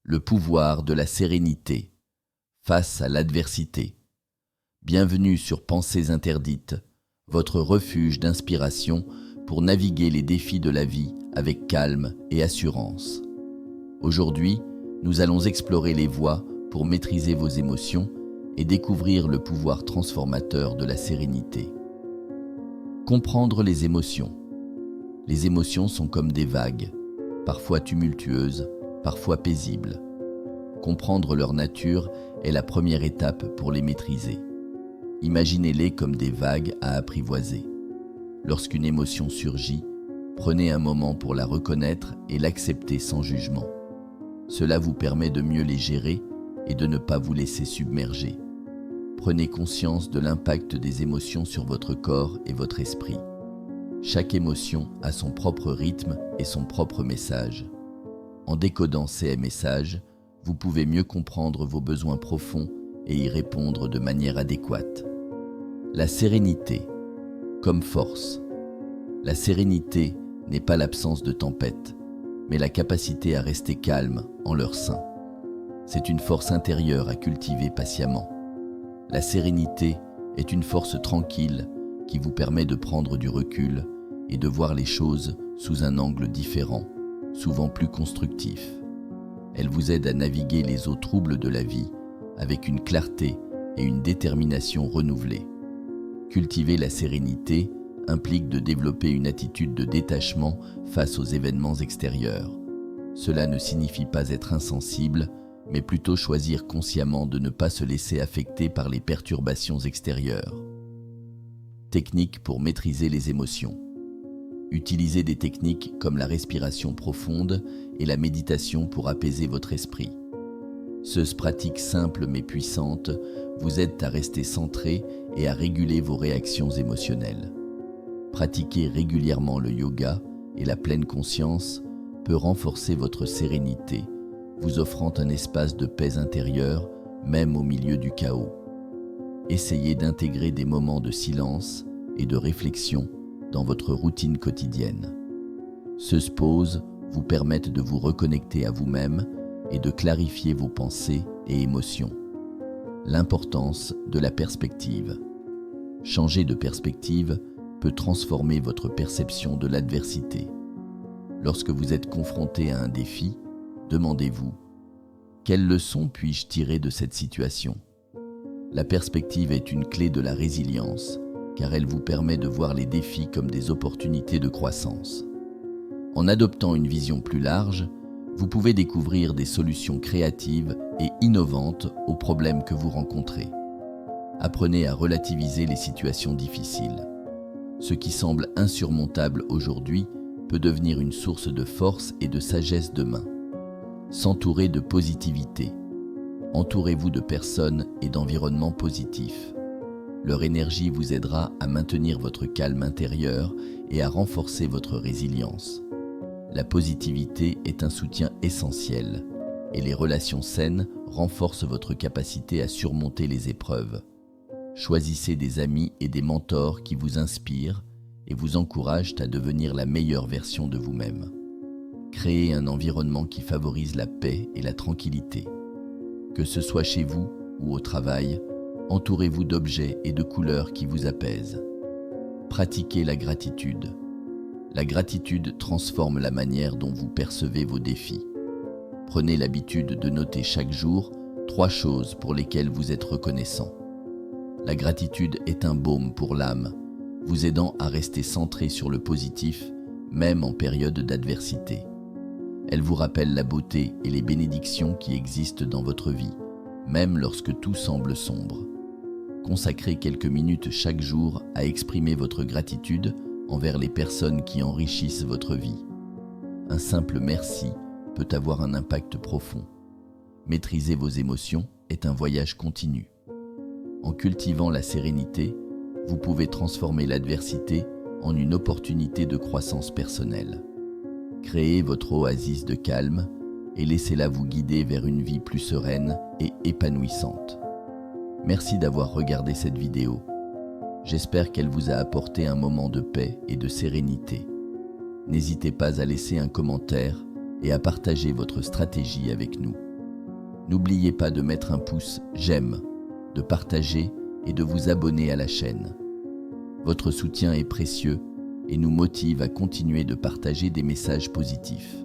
le pouvoir de la sérénité face à l'adversité. Bienvenue sur Pensées interdites, votre refuge d'inspiration pour naviguer les défis de la vie avec calme et assurance. Aujourd'hui, nous allons explorer les voies pour maîtriser vos émotions et découvrir le pouvoir transformateur de la sérénité. Comprendre les émotions. Les émotions sont comme des vagues, parfois tumultueuses, parfois paisibles. Comprendre leur nature est la première étape pour les maîtriser. Imaginez-les comme des vagues à apprivoiser. Lorsqu'une émotion surgit, prenez un moment pour la reconnaître et l'accepter sans jugement. Cela vous permet de mieux les gérer et de ne pas vous laisser submerger. Prenez conscience de l'impact des émotions sur votre corps et votre esprit. Chaque émotion a son propre rythme et son propre message. En décodant ces messages, vous pouvez mieux comprendre vos besoins profonds et y répondre de manière adéquate. La sérénité, comme force. La sérénité n'est pas l'absence de tempête, mais la capacité à rester calme en leur sein. C'est une force intérieure à cultiver patiemment. La sérénité est une force tranquille qui vous permet de prendre du recul et de voir les choses sous un angle différent, souvent plus constructif. Elle vous aide à naviguer les eaux troubles de la vie avec une clarté et une détermination renouvelées. Cultiver la sérénité implique de développer une attitude de détachement face aux événements extérieurs. Cela ne signifie pas être insensible, mais plutôt choisir consciemment de ne pas se laisser affecter par les perturbations extérieures. Techniques pour maîtriser les émotions. Utilisez des techniques comme la respiration profonde et la méditation pour apaiser votre esprit. Ces pratiques simples mais puissantes vous aident à rester centré et à réguler vos réactions émotionnelles. Pratiquer régulièrement le yoga et la pleine conscience peut renforcer votre sérénité, vous offrant un espace de paix intérieure, même au milieu du chaos. Essayez d'intégrer des moments de silence et de réflexion dans votre routine quotidienne. Ces pauses vous permettent de vous reconnecter à vous-même et de clarifier vos pensées et émotions. L'importance de la perspective. Changer de perspective peut transformer votre perception de l'adversité. Lorsque vous êtes confronté à un défi, demandez-vous : quelle leçon puis-je tirer de cette situation ? La perspective est une clé de la résilience, car elle vous permet de voir les défis comme des opportunités de croissance. En adoptant une vision plus large, vous pouvez découvrir des solutions créatives et innovantes aux problèmes que vous rencontrez. Apprenez à relativiser les situations difficiles. Ce qui semble insurmontable aujourd'hui peut devenir une source de force et de sagesse demain. S'entourer de positivité. Entourez-vous de personnes et d'environnements positifs. Leur énergie vous aidera à maintenir votre calme intérieur et à renforcer votre résilience. La positivité est un soutien essentiel et les relations saines renforcent votre capacité à surmonter les épreuves. Choisissez des amis et des mentors qui vous inspirent et vous encouragent à devenir la meilleure version de vous-même. Créez un environnement qui favorise la paix et la tranquillité. Que ce soit chez vous ou au travail, entourez-vous d'objets et de couleurs qui vous apaisent. Pratiquez la gratitude. La gratitude transforme la manière dont vous percevez vos défis. Prenez l'habitude de noter chaque jour 3 choses pour lesquelles vous êtes reconnaissant. La gratitude est un baume pour l'âme, vous aidant à rester centré sur le positif, même en période d'adversité. Elle vous rappelle la beauté et les bénédictions qui existent dans votre vie, même lorsque tout semble sombre. Consacrez quelques minutes chaque jour à exprimer votre gratitude envers les personnes qui enrichissent votre vie. Un simple merci peut avoir un impact profond. Maîtriser vos émotions est un voyage continu. En cultivant la sérénité, vous pouvez transformer l'adversité en une opportunité de croissance personnelle. Créez votre oasis de calme et laissez-la vous guider vers une vie plus sereine et épanouissante. Merci d'avoir regardé cette vidéo. J'espère qu'elle vous a apporté un moment de paix et de sérénité. N'hésitez pas à laisser un commentaire et à partager votre stratégie avec nous. N'oubliez pas de mettre un pouce j'aime, de partager et de vous abonner à la chaîne. Votre soutien est précieux et nous motive à continuer de partager des messages positifs.